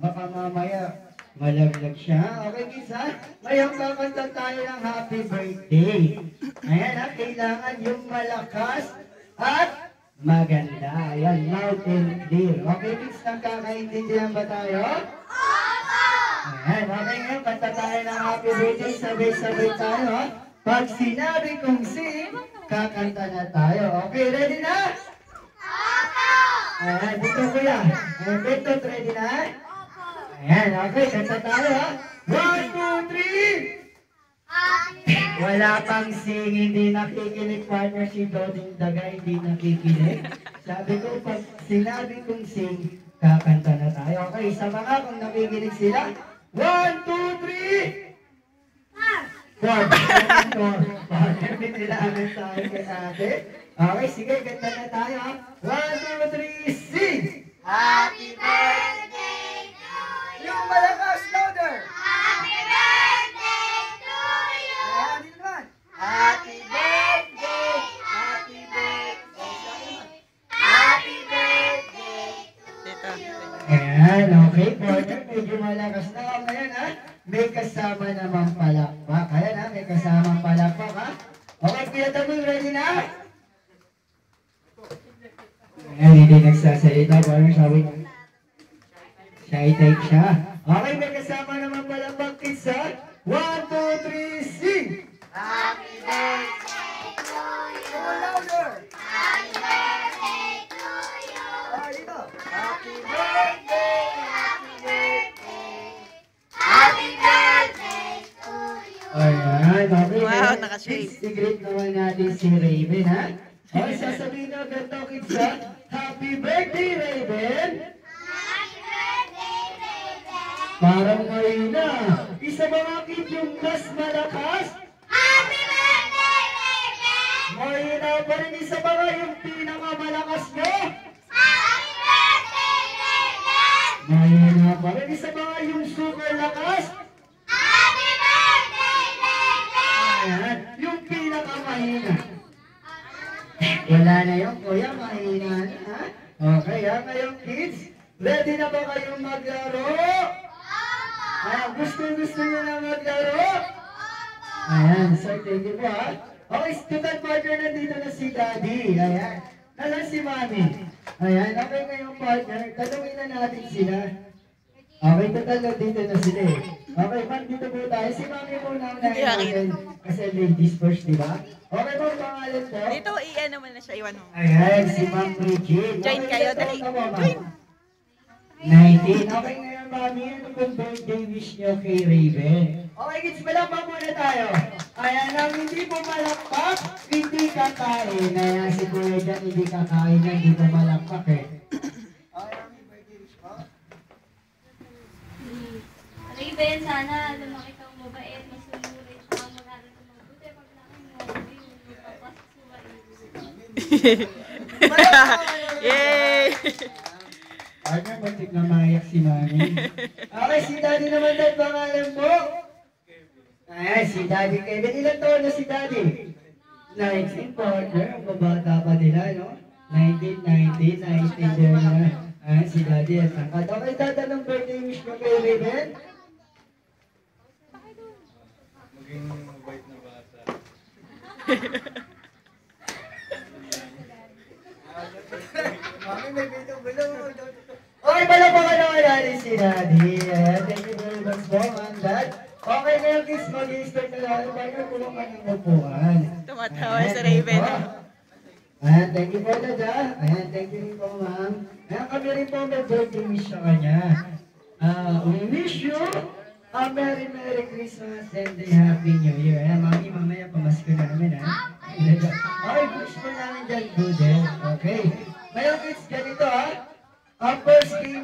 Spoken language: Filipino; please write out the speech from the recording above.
Baka mamaya malaglag siya. Okay, kids ha? Ngayon kakanta tayo ng happy birthday. Ayan ha, kailangan yung malakas at maganda. Ayan, loud and clear. Okay, kids, nagkakaintindihan ba tayo? Ayan, okay ngayon, kanta tayo ng happy birthday. Sabay-sabay tayo ha. Pag sinabi kong sing, kakanta na tayo. Okay, ready na? Ayan, dito kuya. Ayan, Beto, ready na? Ayan, okay, kanta tayo ha. 1, 2, 3! Wala pang sing, hindi nakikinig partner si Doding Daga, hindi nakikinig. Sabi ko, pag sinabi kong sing, kakanta na tayo. Okay, sa mga kung nakikinig sila. 1, 2, 3! Partner, pinilangan tayo kay ate. Okay, sige, kanta na tayo ha. 1, 2, 3, sing! Happy birthday to you! Yung malakas, louder! Happy birthday to you! Ayan, din naman. Happy birthday! Happy birthday! Happy birthday to you! Ayan, okay, partner, medyo malakas na ako ngayon ha. May kasama naman palakpak. Ayan ha, may kasama palakpak ha. Okay, Kuya Taboy, ready na? Ayan, hindi nagsasalita, partner, sabi niya. Shy type siya. Okay, may kasama naman palakpak, kids ha. 1, 2, 3, sing! Happy birthday to you! Louder! Happy birthday to you! Dito. Happy birthday! Happy birthday! Happy birthday to you! Ayan, okay. Wow, naka-shade. I-greet naman natin si Raven, ha? Okay, sasabihin na ganito, kids, ha? Happy birthday, Raven! Happy birthday, baby! Parang mahina. Isa mga kid yung mas malakas. Happy birthday, baby! Mahina pa rin isa mga yung pinakamalakas nyo. Happy birthday, baby! Mahina pa rin isa mga yung super lakas. Happy birthday, baby! Ayan, yung pinakamahina. Wala na yung kuya, mahina na, ha? Okay, ha? Ngayon, kids, ready na ba kayong maglaro? Ayan, gusto nyo na maglaro? Ayan, sir, thank you po, ha? Okay, student partner, nandito na si Daddy. Ayan, nalang si Mami. Ayan, okay ngayong partner, tanungin na natin sila. Okay, total dito na sila eh. Okay, ma'am, dito po tayo. Si Mami po na unahin natin. Kasi ladies first, di ba? Okay po, pangalan po. Dito, i-ano mo na siya, iwan mo. Ayan, si Ma'am Bridget. Join kayo, dali. Join. 19. Okay ngayon, Mami. Ano pong birthday wish niyo kay Raven? Okay, kids, malakpak muna tayo. Ayan, ang hindi po malakpak, hindi kakain. Ayan, si Kuya dyan, hindi kakain yan, hindi po malakpak eh. Okay, Mami, birthday wish po. Raven, sana lumaki kang mabait, masunurin, tsaka mag-aral ka mabuti. Pag laki mo, yung magpapasok sa maibig. Yay! Partner, muntik na mayak si Mami. Okay, si Daddy naman dahil pangalan mo. Ayan, si Daddy Kevin. Ilan taon na si Daddy? 19, partner. Ang babata pa nila, no? 19 din na. Ayan, si Daddy at angkat. Okay, tatanong birthday wish mo kay Raven? Maging mabait na bata. Mami, may video below. Okay, pala pa ka naman natin si Daddy. Ayan, thank you very much po, Ma'am Dad. Okay, ngayon kids, mag-i-start na lang. Partner, pulang ka ng upuan. Tumatawa si Raven. Ayan, thank you po, Dada. Ayan, thank you rin po, Ma'am. Ayan, kami rin po may birthday wish sa kanya. We wish you a Merry Merry Christmas and a Happy New Year. Ayan, Mami, mamaya pamasko na namin, ha? Okay, wish po namin dyan, good